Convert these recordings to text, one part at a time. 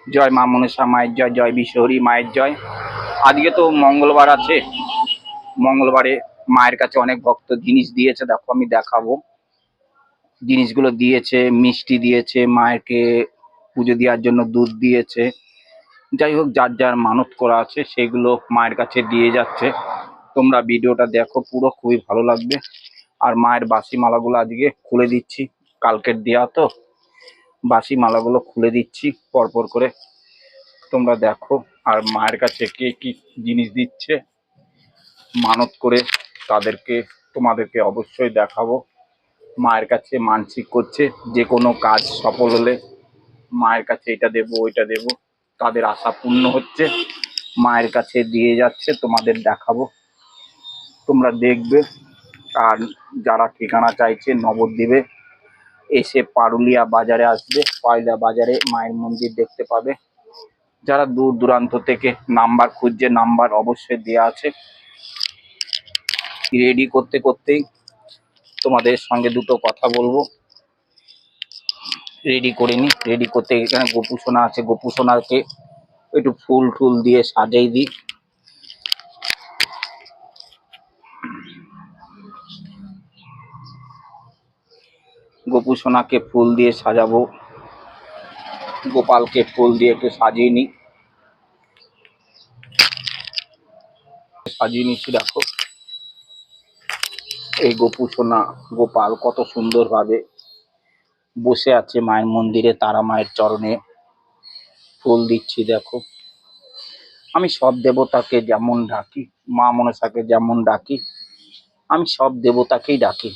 জয় মা মনসা মায়ের জয়, জয় বিশ্বহরী মায়ের জয়। আজকে তো মঙ্গলবার আছে, মঙ্গলবারে মায়ের কাছে অনেক ভক্ত জিনিস দিয়েছে, দেখো আমি দেখাবো। জিনিসগুলো দিয়েছে, মিষ্টি দিয়েছে, মায়েরকে পুজো দেওয়ার জন্য দুধ দিয়েছে। যাই হোক, যার যার মানত করা আছে সেগুলো মায়ের কাছে দিয়ে যাচ্ছে। তোমরা ভিডিওটা দেখো পুরো, খুবই ভালো লাগবে। আর মায়ের বাসি মালাগুলো আজকে খুলে দিচ্ছি, কালকের দেয়া তো, বাসি মালাগুলো খুলে দিচ্ছি পরপর করে, তোমরা দেখো। আর মায়ের কাছে কে কি জিনিস দিচ্ছে মানত করে তাদেরকে তোমাদেরকে অবশ্যই দেখাবো। মায়ের কাছে মানসিক করছে, যে কোনো কাজ সফল হলে মায়ের কাছে এটা দেবো ওইটা দেবো, তাদের আশা পূর্ণ হচ্ছে, মায়ের কাছে দিয়ে যাচ্ছে, তোমাদের দেখাবো, তোমরা দেখবে। আর যারা ঠিকানা চাইছে নবদ্বীপে এসে পারুলিয়া বাজারে আসবে, পারুলিয়া বাজারে মায়ের মন্দির দেখতে পাবে। যারা দূর দূরান্ত থেকে নাম্বার খুঁজছে, নাম্বার অবশ্যই দেওয়া আছে। রেডি করতে করতেই তোমাদের সঙ্গে দুটো কথা বলবো। রেডি করে নি, রেডি করতে এখানে গোপু সোনা আছে, গোপু সোনাকে একটু ফুল টুল দিয়ে সাজাই দিই। গোপু সোনাকে ফুল দিয়ে সাজাবো, গোপালকে ফুল দিয়ে একটু সাজিয়ে নিই, সাজিয়ে নিচ্ছি। দেখো এই গোপু সোনা গোপাল কত সুন্দর ভাবে বসে আছে মায়ের মন্দিরে, তারা মায়ের চরণে ফুল দিচ্ছি। দেখো আমি সব দেবতাকে যেমন ডাকি, মা মনসাকে যেমন ডাকি, আমি সব দেবতাকেই ডাকি।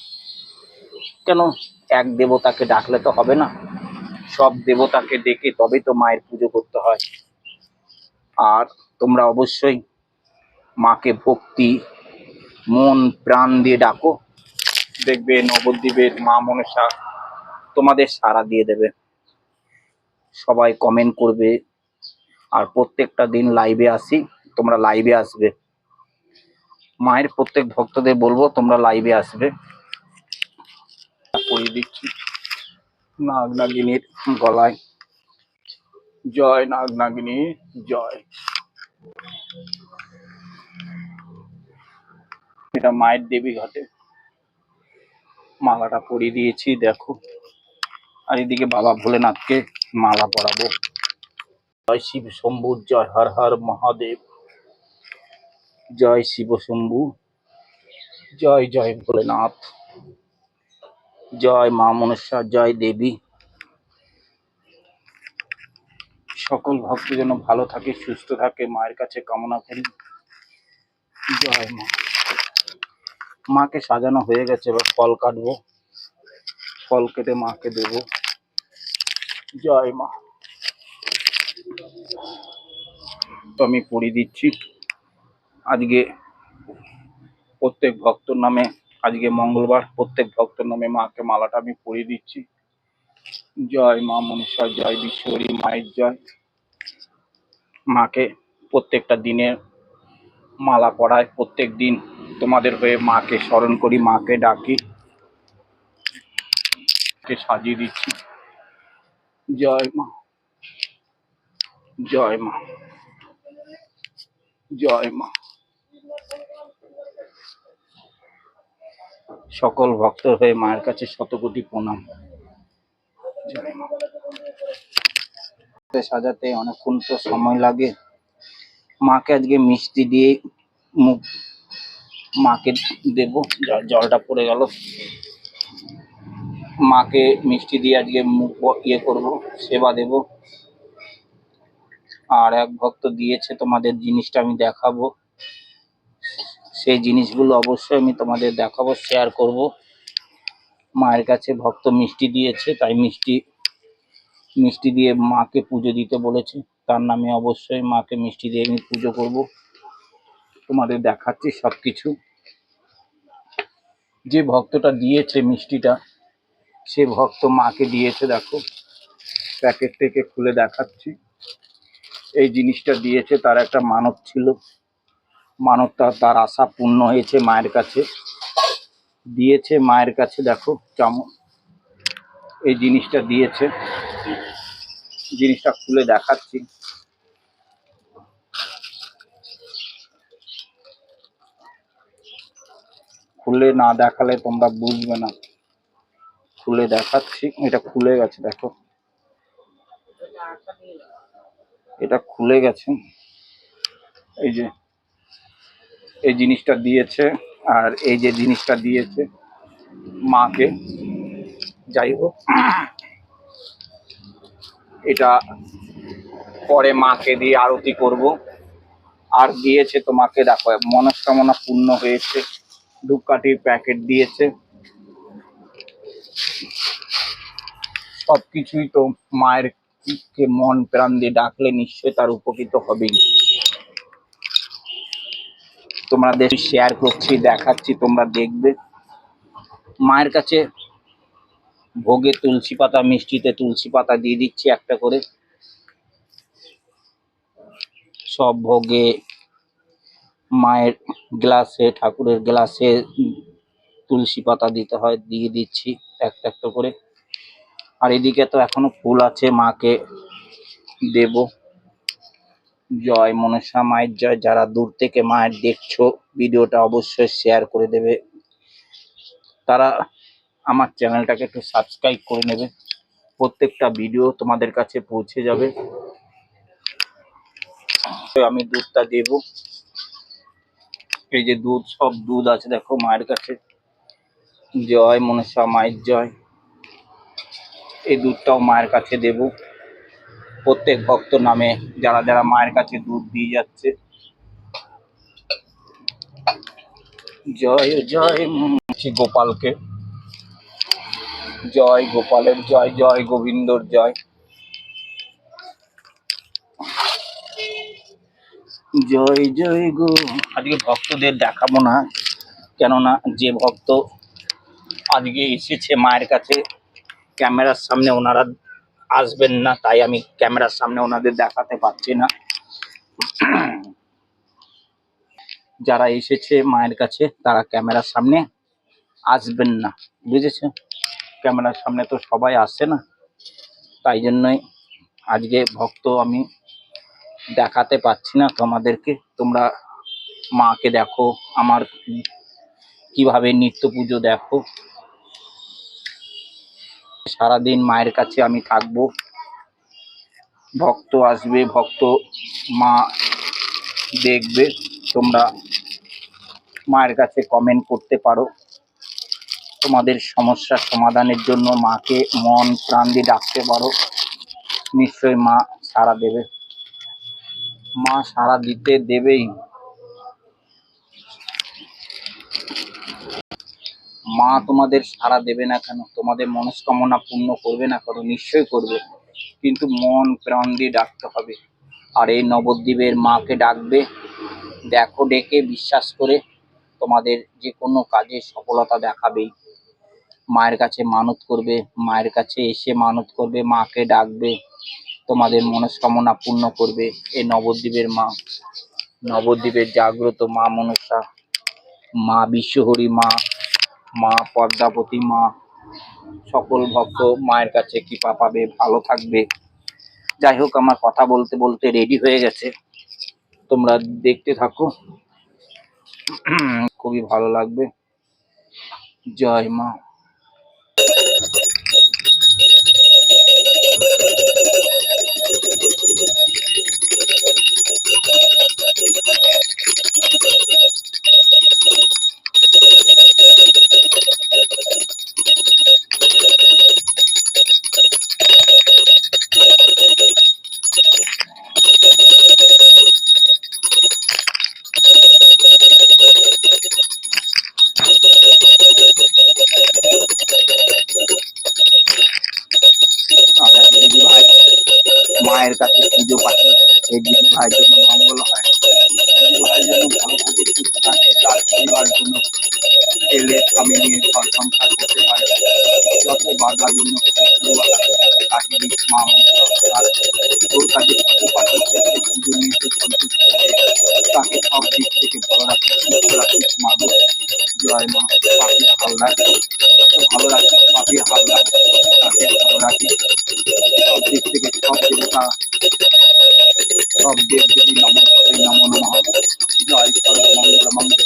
কেন এক দেবতাকে ডাকলে তো হবে না, সব দেবতাকে ডেকে তবেই তো মায়ের পুজো করতে হয়। আর তোমরা অবশ্যই মাকে ভক্তি মন প্রাণ দিয়ে ডাকো, দেখবে নবদ্বীপের মা মনসা তোমাদের সাড়া দিয়ে দেবে। সবাই কমেন্ট করবে, আর প্রত্যেকটা দিন লাইভে আসি, তোমরা লাইভে আসবে। মায়ের প্রত্যেক ভক্তদের বলবো তোমরা লাইভে আসবে। পরিয়ে দিচ্ছি নাগ নাগিনীর গলায়, জয় নাগ নাগিনী জয়। এটা মায়ের দেবী ঘাটে মালাটা পরিয়ে দিয়েছি, দেখো। আর এদিকে বাবা ভোলেনাথকে মালা পরাবো। জয় শিব শম্ভু, জয় হর হর মহাদেব, জয় শিব শম্ভু, জয় জয় ভোলেনাথ, জয় মা মনসা, জয় দেবী। সকল ভক্ত যেন ভালো থাকে, সুস্থ থাকে, মায়ের কাছে কামনা করি। জয় মা। মাকে সাজানো হয়ে গেছে, এবার ফল কাটবো, ফল কেটে মাকে দেব। জয় মা। তো আমি পরিয়ে দিচ্ছি আজকে প্রত্যেক ভক্তর নামে, আজকে মঙ্গলবার, প্রত্যেক ভক্তর নামে মাকে মালাটা আমি পরিয়ে দিচ্ছি। জয় মা মনসা, জয় বিশ্বহরী মায়ের জয়। মাকে প্রত্যেকটা দিনে মালা পরায়, প্রত্যেক দিন তোমাদের হয়ে মাকে স্মরণ করি, মাকে ডাকি, সাজিয়ে দিচ্ছি। জয় মা, জয় মা, জয় মা। সকল ভক্তের হয়ে মায়ের কাছে শতকোটি প্রণাম। জয় মা। সাজাতে অনেকক্ষণ তো সময় লাগে। মাকে আজকে মিষ্টি দিয়ে মুখ মাকে দেব, জলটা পড়ে গেল। মাকে মিষ্টি দিয়ে আজকে মুখ ইয়ে করবো, সেবা দেব। আর এক ভক্ত দিয়েছে তোমাদের জিনিসটা আমি দেখাবো, সেই জিনিসগুলো অবশ্যই আমি তোমাদের দেখাবো, শেয়ার করব। মায়ের কাছে ভক্ত মিষ্টি দিয়েছে, তাই মিষ্টি দিয়ে মাকে পুজো দিতে বলেছে, তার নামে অবশ্যই মাকে মিষ্টি দিয়ে আমি পুজো করব। তোমাদের দেখাচ্ছি সবকিছু। যে ভক্তটা দিয়েছে মিষ্টিটা, সে ভক্ত মাকে দিয়েছে, দেখো প্যাকেট থেকে খুলে দেখাচ্ছি। এই জিনিসটা দিয়েছে, তার একটা মানত ছিল, মানতটা তার আশা পূর্ণ হয়েছে, মায়ের কাছে দিয়েছে। মায়ের কাছে দেখো কেমন এই জিনিসটা দিয়েছে, জিনিসটা খুলে দেখাচ্ছি। খুলে না দেখালে তোমরা বুঝবে না। খুলে দেখাচ্ছি, এটা খুলে গেছে, দেখো এটা খুলে গেছে। এই যে এই জিনিসটা দিয়েছে, আর এই যে জিনিসটা দিয়েছে মাকে। যাই হোক, এটা পরে মাকে দিয়ে আরতি করব। আর দিয়েছে তোমাকে, দেখো মনস্কামনা পূর্ণ হয়েছে, ধূপকাঠির প্যাকেট দিয়েছে। সবকিছুই তো মায়ের কে মন প্রাণ দিয়ে ডাকলে নিশ্চয়ই তার উপকৃত হবেই। তোমাদের শেয়ার করছি, দেখাচ্ছি, তোমরা দেখবে। মায়ের কাছে ভোগে তুলসী পাতা, মিষ্টিতে তুলসী পাতা দিয়ে দিচ্ছি একটা করে। সব ভোগে মায়ের গ্লাসে, ঠাকুরের গ্লাসে তুলসী পাতা দিতে হয়, দিয়ে দিচ্ছি একটা একটা করে। আর এদিকে তো এখনো ফুল আছে, মাকে দেব। জয় মনসা মায়ের জয়। যারা দূর থেকে মায়ের দেখছো, ভিডিওটা অবশ্যই শেয়ার করে দেবে। তারা আমার চ্যানেলটাকে একটু সাবস্ক্রাইব করে নেবে, প্রত্যেকটা ভিডিও তোমাদের কাছে পৌঁছে যাবে। তো আমি দুধটা দেব। এই যে দুধ, সব দুধ আছে দেখো মায়ের কাছে। জয় মনসা মায়ের জয়। এই দুধটাও মায়ের কাছে দেব প্রত্যেক ভক্ত নামে, যারা যারা মায়ের কাছে দুধ দিয়ে যাচ্ছে। জয় জয় গোপালকে, জয় গোপালের জয়, জয় গোবিন্দর জয়। জয় জয় গো। আজকে ভক্তদের দেখাবো না, কেননা যে ভক্ত আজকে এসেছে মায়ের কাছে, ক্যামেরার সামনে ওনারা আসবেন না, তাই আমি ক্যামেরার সামনে ওনাদের দেখাতে পারছি না। যারা এসেছে মায়ের কাছে তারা ক্যামেরার সামনে আসবেন না, বুঝেছো? ক্যামেরার সামনে তো সবাই আসে না, তাই জন্যই আজকে ভক্ত আমি দেখাতে পাচ্ছি না তোমাদেরকে। তোমরা মাকে দেখো, আমার কিভাবে নিত্য পুজো দেখো। সারাদিন মায়ের কাছে আমি থাকবো। ভক্ত আসবে, ভক্ত মা দেখবে। তোমরা মায়ের কাছে কমেন্ট করতে পারো, তোমাদের সমস্যার সমাধানের জন্য মাকে মন প্রাণ দিয়ে ডাকতে পারো, নিশ্চয়ই মা সাড়া দেবে। মা সাড়া দিতে দেবেই। মা তোমাদের সাড়া দেবে না কেন? তোমাদের মনস্কামনা পূর্ণ করবে না কেন? নিশ্চয়ই করবে, কিন্তু মন প্রাণ দিয়ে ডাকতে হবে। আর এই নবদ্বীপের মাকে ডাকবে, দেখো ডেকে বিশ্বাস করে তোমাদের যে কোনো কাজে সফলতা দেখাবেই। মায়ের কাছে মানত করবে, মায়ের কাছে এসে মানত করবে, মাকে ডাকবে, তোমাদের মনস্কামনা পূর্ণ করবে। এই নবদ্বীপের মা, নবদ্বীপের জাগ্রত মা মনসা, মা বিশ্বহরি মা, মা পদ্মাবতী মা, সকল ভক্ত মায়ের কাছে কৃপা পাবে, ভালো থাকবে। যাই হোক, আমার কথা বলতে বলতে রেডি হয়ে গেছে, তোমরা দেখতে থাকো, খুবই ভালো লাগবে। জয় মা। আর এক দিদি ভাই মায়ের কাছে পুজো পাঠিয়েছে, সেই দিদি ভাইয়ের জন্য মঙ্গল হয়, দিদি ভাইয়ের জন্য ভালো থাকে, সুস্থ থাকে, তার পরিবার জন্য ছেলে স্বামী নিয়ে ঘর সংসার করতে পারে। যত বাধা বিঘ্ন কাটিয়ে দিস মা মনসা। আর তোর কাছে পুজো পাঠিয়েছে, সেই পুজো নিয়ে তো সন্তুষ্ট হয়ে তাকে সব দিক থেকে ভালো রাখিস, সুস্থ রাখিস মা গো। জয় মা। পাপিয়া হালদার ভালো রাখিস, পাপিয়া হালদার তাকে ভালো রাখিস, সব দিক থেকে সব দেবতা, সব দেব দেবী নমস্তে নমো নমঃ। জয় সর্বমঙ্গল মঙ্গল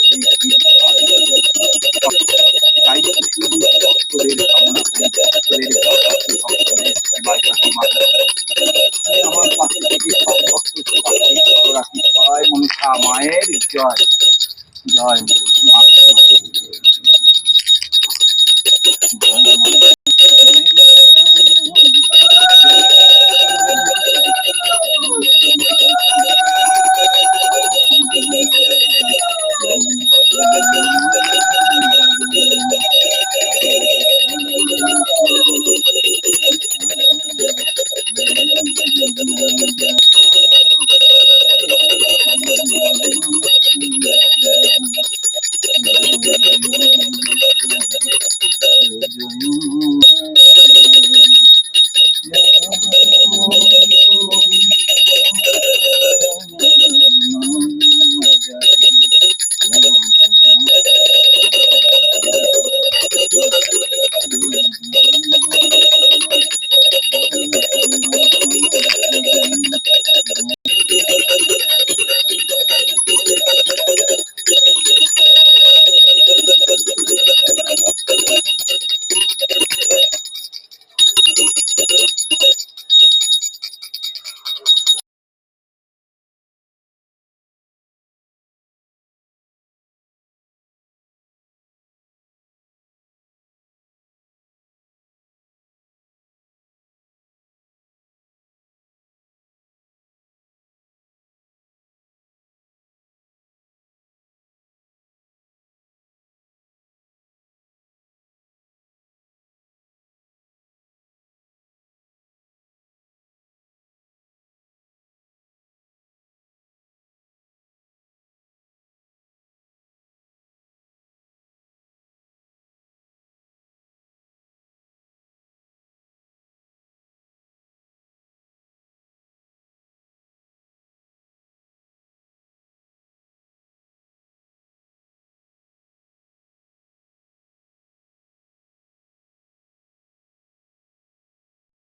তাই তো শুধু ভক্তদের কামনা করি, ভক্তদের ভক্তদের সেবায় থাকি মা। আমার পাশে থেকে সব ভক্তকে ভালো রাখি। জয় মনসা মায়ের জয়, জয় মা।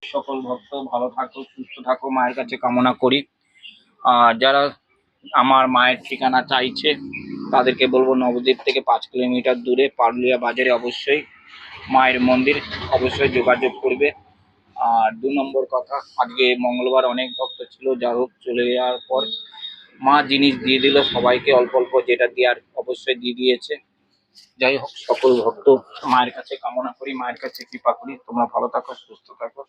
সকল ভক্ত ভালো থাকো, সুস্থ থাকো, মায়ের কাছে কামনা করি। আর যারা আমার মায়ের ঠিকানা চাইছে তাদেরকে বলবো নবদ্বীপ থেকে 5 কিলোমিটার দূরে পারুলিয়া বাজারে অবশ্যই মায়ের মন্দির, অবশ্যই যোগাযোগ করবে। আর 2 নম্বর কথা, আজকে মঙ্গলবার অনেক ভক্ত ছিল, যা হোক চলে যাওয়ার পর মা জিনিস দিয়ে দিল সবাইকে, অল্প অল্প যেটা দেওয়ার অবশ্যই দিয়ে দিয়েছে। যাই হোক সকল ভক্ত মায়ের কাছে কামনা করি, মায়ের কাছে কৃপা করি তোমরা ভালো থাকো, সুস্থ থাকো।